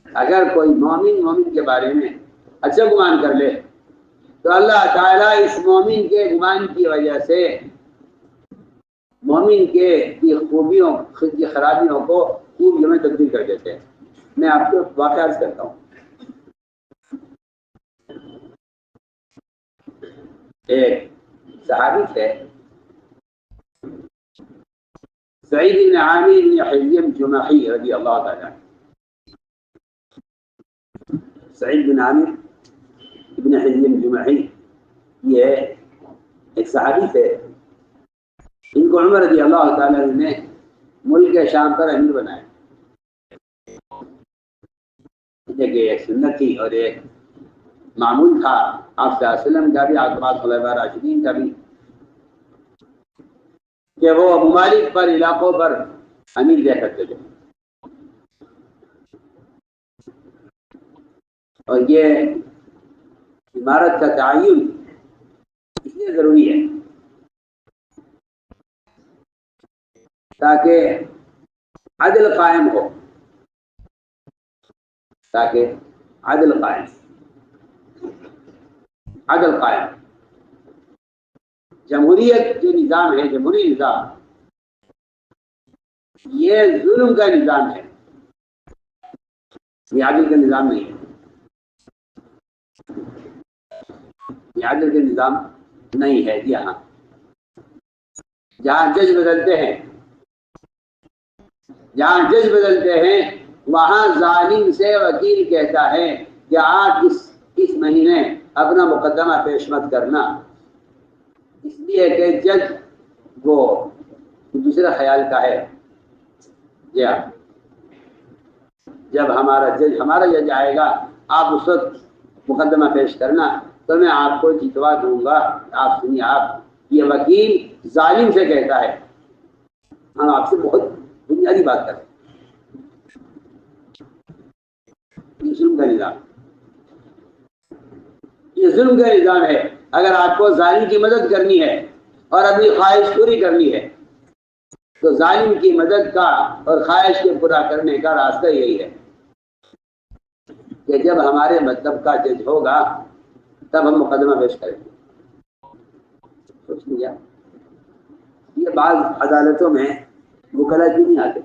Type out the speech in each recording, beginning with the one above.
اگر کوئی مومن کے بارے میں اچھا گمان کر لے تو اللہ تعالیٰ اس مومن کے گمان کی وجہ سے مومن کی خوبیوں کی خرابیوں کو خوبیوں میں تبدیل کر دیتے ہیں۔ میں آپ کو واقعہ عرض کرتا ہوں۔ ایک صحابی تھے سعید بن عامر بن حزی الجمحی رضی اللہ تعالیٰ عنہ۔ سعید بن عامر ابن حزی الجمحی یہ ایک صحابی تھے، ان کو عمر رضی اللہ تعالیٰ عنہ نے ملک شام پر امیر بنایا۔ دیکھیے ایک سنت تھی اور ایک معمول تھا آپ صلی اللہ علیہ وسلم کا بھی، آقابات خلفاء راشدین کا بھی، کہ وہ ممالک پر علاقوں پر امیر دیا کرتے تھے۔ اور یہ عمارت کا تعین اس لیے ضروری ہے تاکہ عدل قائم ہو، تاکہ عدل قائم۔ جمہوریت جو نظام ہے، جمہوری نظام، یہ ظلم کا نظام ہے، یہ عدل کا نظام نہیں ہے، یہ عدل کا نظام نہیں ہے۔ جی ہاں، جہاں جج بدلتے ہیں وہاں ظالم سے وکیل کہتا ہے کہ آپ اس مہینے اپنا مقدمہ پیش مت کرنا، اس لیے کہ جج وہ دوسرے خیال کا ہے۔ جی ہاں، جب ہمارا جج آئے گا آپ اس وقت مقدمہ پیش کرنا تو میں آپ کو جتوا دوں گا۔ آپ سنیے، آپ یہ وکیل ظالم سے کہتا ہے، ہم آپ سے بہت بنیادی بات کریں، یہ ظلم کا نظام، یہ ظلم کا نظام ہے۔ اگر آپ کو ظالم کی مدد کرنی ہے اور اپنی خواہش پوری کرنی ہے تو ظالم کی مدد کا اور خواہش کے پورا کرنے کا راستہ یہی ہے کہ جب ہمارے مطلب کا جج ہوگا تب ہم مقدمہ پیش کریں گے۔ سوچ لیا، یہ بعض عدالتوں میں وکلا کیوں نہیں آتے؟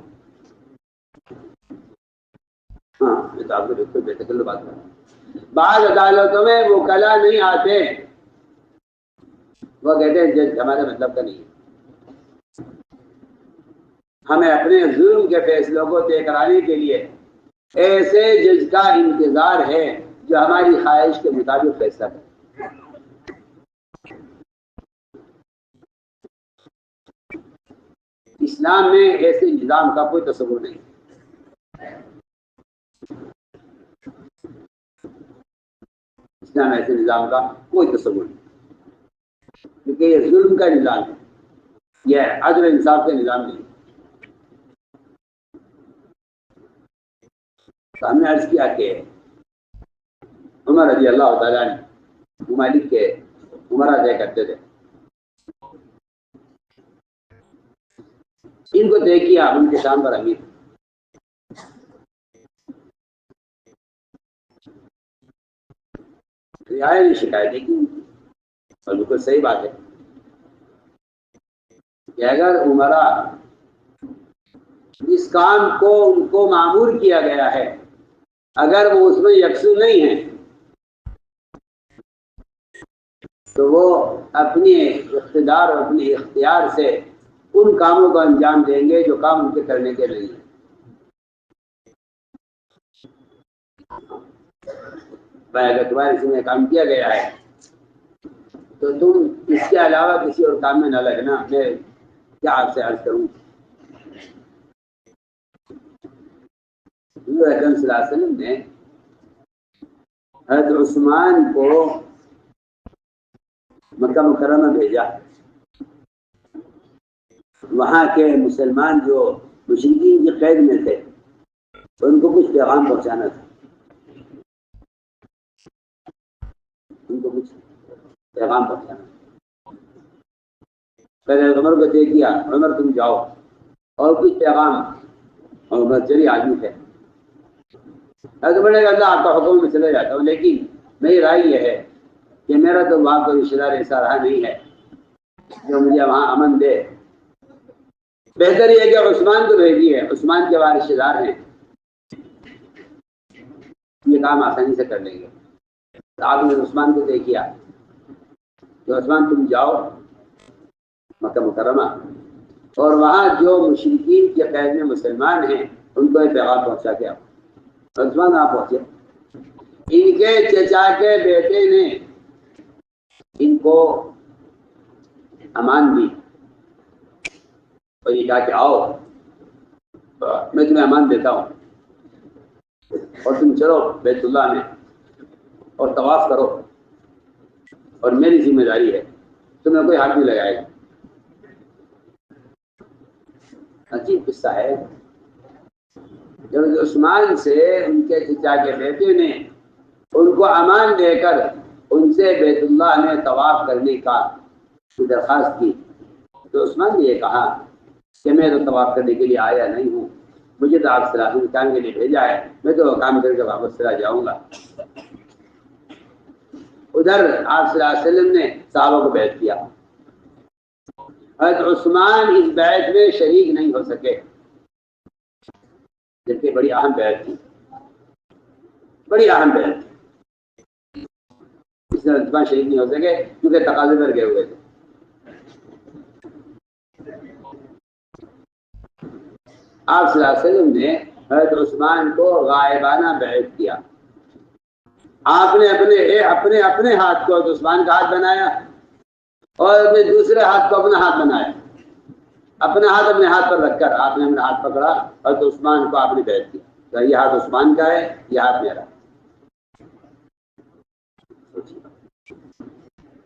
ہاں، یہ تو آپ کو بالکل بے تکلف بات ہے۔ بعض عدالتوں میں وکلا نہیں آتے، وہ کہتے ہیں جج ہمارے مطلب کا نہیں ہے، ہمیں اپنے ظلم کے فیصلوں کو طے کرانے کے لیے ایسے جج کا انتظار ہے جو ہماری خواہش کے مطابق فیصلہ کرے۔ اسلام میں ایسے نظام کا کوئی تصور نہیں، اسلام ایسے نظام کا کوئی تصور نہیں، کیونکہ یہ ظلم کا نظام ہے، یہ عدل و انصاف کا نظام نہیں۔ تو ہم نے عرض کیا کہ عمر رضی اللہ تعالیٰ عنہ ممالک کے عمرہ طے کرتے تھے، ان کو طے کیا ان کے شام پر امیر، رعایا نے شکایتیں کی اور بالکل صحیح بات ہے کہ اگر عمرہ جس کام کو ان کو مامور کیا گیا ہے اگر وہ اس میں یکسو نہیں ہیں تو وہ اپنے اقتدار اور اپنے اختیار سے ان کاموں کو انجام دیں گے جو کام ان کے کرنے کے نہیں ہیں۔ بھائی اگر تمہارے اس میں کام کیا گیا ہے تو تم اس کے علاوہ کسی اور کام میں نہ لگنا، میں کیا آپ سے عرض کروں۔ حضور اکرم صلی اللہ علیہ وسلم نے حضرت عثمان کو مکہ مکرمہ بھیجا، وہاں کے مسلمان جو مشرکین کی قید میں تھے ان کو کچھ پیغام پہنچانا تھا، پہلے عمر کو طے کیا، عمر تم جاؤ اور کچھ پیغام، اور عمر چلی آدمی تھے حضرت عمر نے کہا اللہ آپ کا حکم میں چلے جاتا ہوں، لیکن میری رائے یہ ہے کہ میرا تو وہاں کوئی رشتہ دار ایسا رہا نہیں ہے جو مجھے وہاں امن دے، بہتر یہ ہے کہ عثمان کو بھیجیے، عثمان کے وہاں رشتہ دار ہیں، یہ کام آسانی سے کر لیں گے۔ آپ نے عثمان کو طے کیا کہ عثمان تم جاؤ مکہ مکرمہ اور وہاں جو مشرکین کے قید میں مسلمان ہیں ان کو یہ پیغام پہنچا کے آؤ۔ عثمان وہاں پہنچے، ان کے چچا کے بیٹے نے ان کو امان دی اور یہ کہا کہ آؤ میں تمہیں امان دیتا ہوں اور تم چلو بیت اللہ میں اور طواف کرو اور میری ذمہ داری ہے، تمہیں کوئی ہاتھ نہیں لگائے گا۔ عجیب قصہ ہے، جب عثمان سے ان کے چچا کے بیٹے نے ان کو امان دے کر ان سے بیت اللہ میں طواف کرنے کا درخواست کی تو عثمان نے یہ کہا کہ میں تو طواف کرنے کے لیے آیا نہیں ہوں، مجھے تو آپ صلی اللہ علیہ وسلم کام کے لیے بھیجا ہے، میں تو وہ کام کر کے واپس چلا جاؤں گا۔ ادھر آپ صلی اللہ علیہ وسلم نے صحابہ کو بیعت کیا، حضرت عثمان اس بیعت میں شریک نہیں ہو سکے، جبکہ بڑی اہم بیعت تھی، بڑی اہم بیعت تھی، اس میں عثمان شریک نہیں ہو سکے کیونکہ تقاضے پر گئے ہوئے تھے۔ آپ صلی اللہ علیہ وسلم نے حضرت عثمان کو غائبانہ بیعت کیا، آپ نے اپنے ہاتھ کو حضرت عثمان کا ہاتھ بنایا اور اپنے دوسرے ہاتھ کو اپنا ہاتھ بنایا، اپنا ہاتھ اپنے ہاتھ پر رکھ کر آپ نے اپنا ہاتھ پکڑا اور حضرت عثمان کو آپ نے بیعت کیا کہ یہ ہاتھ عثمان کا ہے، یہ ہاتھ میرا۔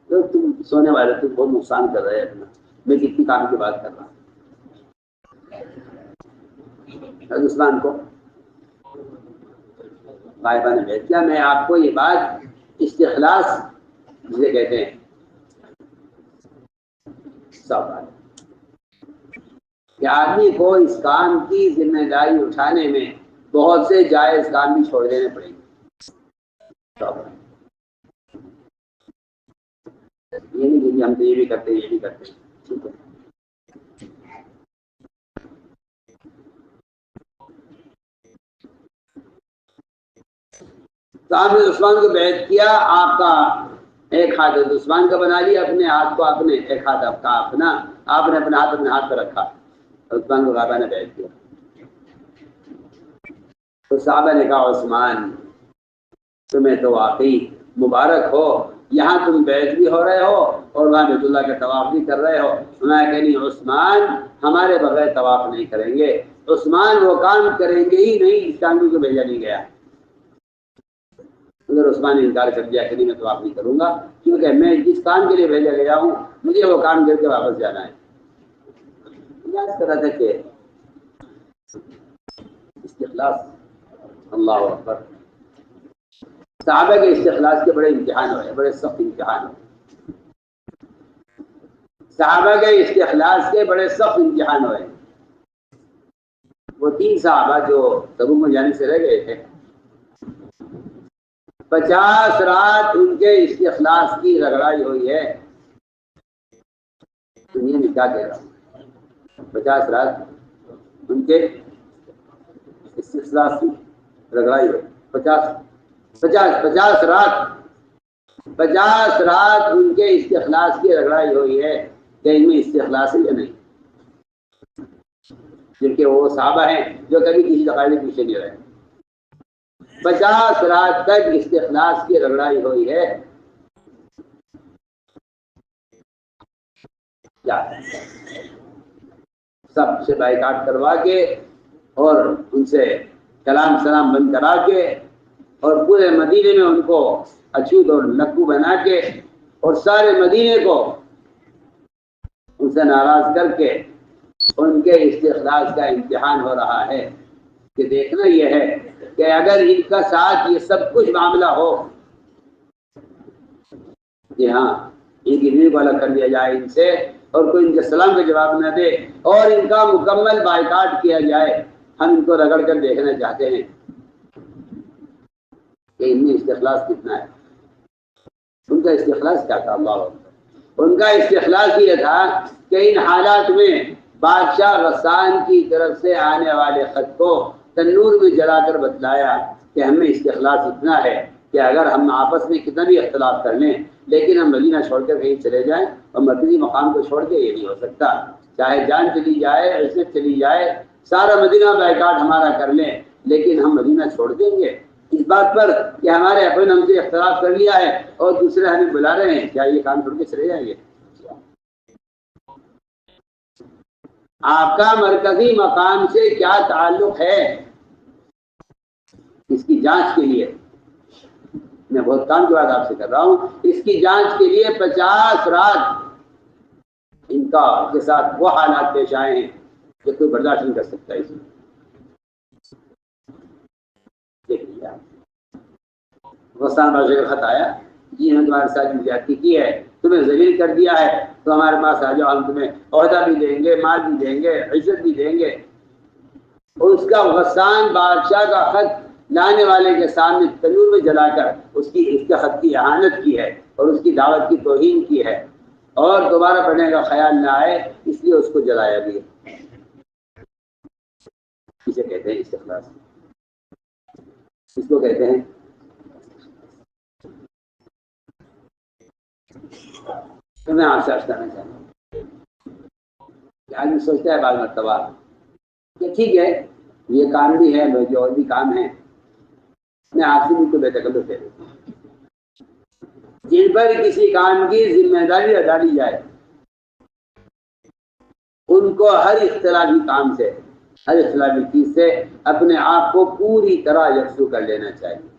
تو تم سونے والے تم بہت نقصان کر رہے ہیں اپنا، میں کتنی کام کی بات کر رہا ہوں۔ حضرت عثمان کو غائبہ نے بیعت کیا۔ میں آپ کو یہ بات استخلاص جسے کہتے ہیں سب بات کہ آدمی کو اس کام کی ذمہ داری اٹھانے میں بہت سے جائز کام بھی چھوڑ دینے پڑیں گے۔ یہ نہیں کہ ہم تو یہ بھی کرتے یہ بھی کرتے، ٹھیک ہے۔ تو آپ نے عثمان کو بیعت کیا، آپ کا ایک ہاتھ عثمان کا بنا لیا، اپنے ہاتھ کو اپنے، ایک ہاتھ آپ کا اپنا، آپ نے اپنا ہاتھ اپنے ہاتھ پر رکھا، عثمان کو غائبہ نے بیعت کیا۔ تو صحابہ نے کہا عثمان تمہیں تو واقعی مبارک ہو، یہاں تم بیعت بھی ہو رہے ہو اور وہاں بیت اللہ کا طواف بھی کر رہے ہو۔ میں کہنی عثمان ہمارے بغیر طواف نہیں کریں گے، عثمان وہ کام کریں گے ہی نہیں اس کام کو بھیجا نہیں گیا۔ اگر عثمان نے انکار کر دیا کہ نہیں میں طواف نہیں کروں گا کیونکہ میں جس کام کے لیے بھیجا گیا ہوں مجھے وہ کام کر کے واپس جانا ہے، یاد کر رہا تھا کہ استخلاص، اللہ اکبر، صحابہ کے استخلاص کے بڑے امتحان ہوئے، بڑے سخت امتحان ہوئے، صحابہ کے استخلاص کے بڑے سخت امتحان ہوئے۔ وہ 3 صحابہ جو تبوک میں جانے سے رہ گئے تھے، 50 رات ان کے استخلاص کی رگڑائی ہوئی ہے۔ دنیا میں کیا کہہ رہا ہوں، 50 رات ان کے استخلاص کی رگڑائی ہوئی، 50 رات ان کے استخلاص کی رگڑائی ہوئی ہے کہ ان میں استخلاص ہے یا نہیں، جبکہ وہ صحابہ ہیں جو کبھی کسی تقاضے کے پیچھے نہیں رہے۔ 50 رات تک استخلاص کی رگڑائی ہوئی ہے، کیا سب سے بائیکاٹ کروا کے اور ان سے کلام سلام بند کرا کے اور پورے مدینے میں ان کو اچھوت اور نکو بنا کے اور سارے مدینے کو ان سے ناراض کر کے ان کے استخلاص کا امتحان ہو رہا ہے کہ دیکھنا یہ ہے کہ اگر ان کا ساتھ یہ سب کچھ معاملہ ہو کہ ہاں ان کی بیوی کو الگ کر دیا جائے ان سے اور کوئی ان کے سلام کا جواب نہ دے اور ان کا مکمل بائیکاٹ کیا جائے، ہم ان کو رگڑ کر دیکھنا چاہتے ہیں کہ ان میں استخلاص کتنا ہے. ان کا استخلاص کیا تھا؟ اللہ اکبر. ان کا استخلاص یہ تھا کہ ان حالات میں بادشاہ غسان کی طرف سے آنے والے خط کو تنور میں جلا کر بتلایا کہ ہمیں استخلاص اتنا ہے کہ اگر ہم آپس میں کتنا بھی اختلاف کر لیں لیکن ہم مدینہ چھوڑ کر کہیں چلے جائیں اور مرکزی مقام کو چھوڑ کے یہ نہیں ہو سکتا. چاہے جان چلی جائے، عزت چلی جائے، سارا مدینہ بائیکاٹ ہمارا کر لیں لیکن ہم مدینہ چھوڑ دیں گے. اس بات پر کہ ہمارے اپنے ہم سے اختلاف کر لیا ہے اور دوسرے ہمیں بلا رہے ہیں، کیا یہ کام چھوڑ کے چلے جائیں گے؟ آپ کا مرکزی مقام سے کیا تعلق ہے، اس کی جانچ کے لیے میں بہت کام کی بات آپ سے کر رہا ہوں. اس کی جانچ کے لیے 50 رات ان کا کے ساتھ وہ حالات پیش آئے ہیں کہ کوئی برداشت نہیں کر سکتا. اس میں دیکھیے غسان بادشاہ کا خط آیا، جی ہم نے تمہارے ساتھ زیادتی کی ہے، تمہیں ذلیل کر دیا ہے، تو ہمارے پاس آ جاؤ، ہم تمہیں عہدہ بھی دیں گے، مال بھی دیں گے، عزت بھی دیں گے. اس کا غسان بادشاہ کا خط لانے والے کے سامنے تنور میں جلا کر اس کے خط کی اہانت کی ہے اور اس کی دعوت کی توہین کی ہے اور دوبارہ پڑھنے کا خیال نہ آئے اس لیے اس کو جلایا بھی ہے. اسے کہتے ہیں استخلاص. اس کو کہتے ہیں تو میں آپ سے عرض کرنا چاہتا ہوں کہ آدمی سوچتا ہے بعض مرتبہ کہ ٹھیک ہے یہ کام بھی ہے، جو اور بھی کام ہے، میں آپ سے بھی تو بے تکلف کہہ دیتا ہوں. جن پر کسی کام کی ذمہ داری ادا لی جائے ان کو ہر اختلافی کام سے، ہر اختلافی چیز سے اپنے آپ کو پوری طرح یکسو کر لینا چاہیے.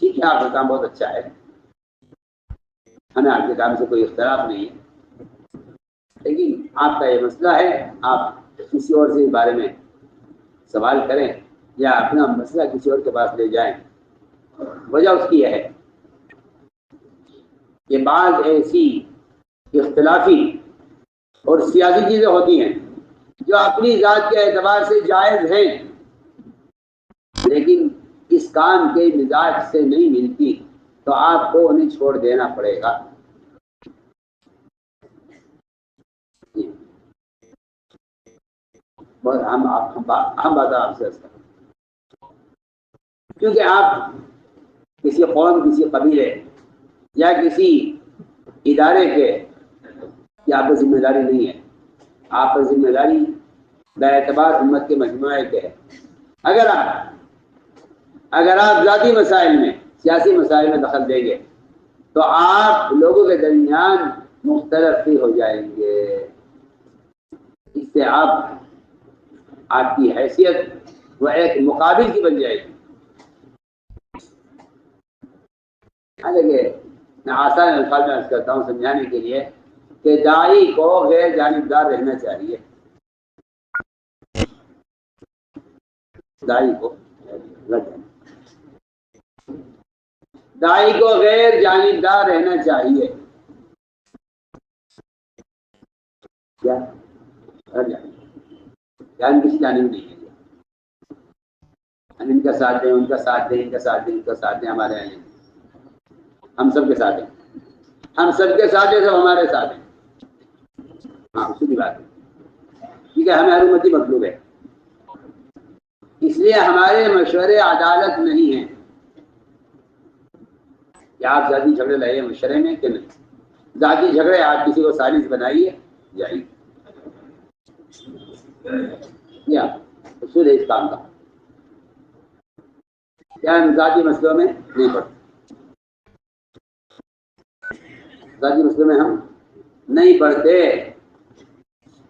ٹھیک ہے آپ کا کام بہت اچھا ہے، ہمیں آپ کے کام سے کوئی اختلاف نہیں ہے، لیکن آپ کا یہ مسئلہ ہے، آپ کسی اور سے اس بارے میں سوال کریں یا اپنا مسئلہ کسی اور کے پاس لے جائیں. وجہ اس کی یہ ہے کہ بعض ایسی اختلافی اور سیاسی چیزیں ہوتی ہیں جو اپنی ذات کے اعتبار سے جائز ہیں لیکن اس کام کے مزاج سے نہیں ملتی تو آپ کو انہیں چھوڑ دینا پڑے گا. ہم بات آپ سے کیونکہ آپ کسی قوم، کسی قبیلے یا کسی ادارے کے کی آپ کی ذمہ داری نہیں ہے. آپ کی ذمہ داری باعتبار امت کے مجموعے کے ہے. اگر آپ ذاتی مسائل میں، سیاسی مسائل میں دخل دیں گے تو آپ لوگوں کے درمیان مختلف ہی ہو جائیں گے. اس سے آپ کی حیثیت وہ ایک مقابل کی بن جائے گی. دیکھیے میں آسان الفاظ میں عرض کرتا ہوں سمجھانے کے لیے کہ داعی کو غیر جانبدار رہنا چاہیے. داعی کو غیر جانبدار رہنا چاہیے. کیا کسی جانب نہیں ہے، ہم ان کا ساتھ دیں، ان کا ساتھ دیں، ان کا ساتھ دیں، ان کا ساتھ دیں. ہمارے یہاں ہم سب کے ساتھ ہیں، ہم سب کے ساتھ ہیں، سب ہمارے ساتھ ہیں. ہاں اسی بات ہے، ٹھیک ہے. ہمیں ہر امتی مطلوب ہے، اس لیے ہمارے مشورے عدالت نہیں ہیں. کیا آپ ذاتی جھگڑے لائے مشورے میں کہ نہیں؟ ذاتی جھگڑے آپ کسی کو سالس بنائیے جائیے، یا اصول ہے اس کام کا. کیا ہم ذاتی مسئلوں میں نہیں پڑھتے؟ ذاتی مسئلوں میں ہم نہیں پڑھتے.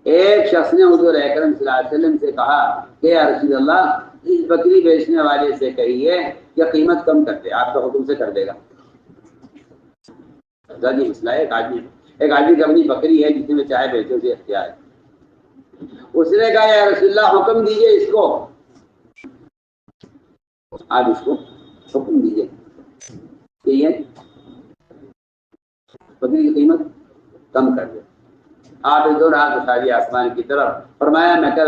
ایک شخص نے حضور اکرم صلی اللہ علیہ وسلم سے کہا کہ یا رسول اللہ اس بکری بیچنے والے سے کہیے کہ قیمت کم کر دے، آپ کا حکم سے کر دے گا. ذاتی مسئلہ ہے. ایک آدمی کی اپنی بکری ہے جس میں چاہے بیچے، اسے اختیار ہے. اس نے کہا یا رسول اللہ حکم دیجئے اس کو، آپ اس کو حکم دیجئے کہ یہ بکری کی قیمت کم کر دے. آپ دو ہاتھ اٹھا دیا آسمان کی طرف، فرمایا میں کر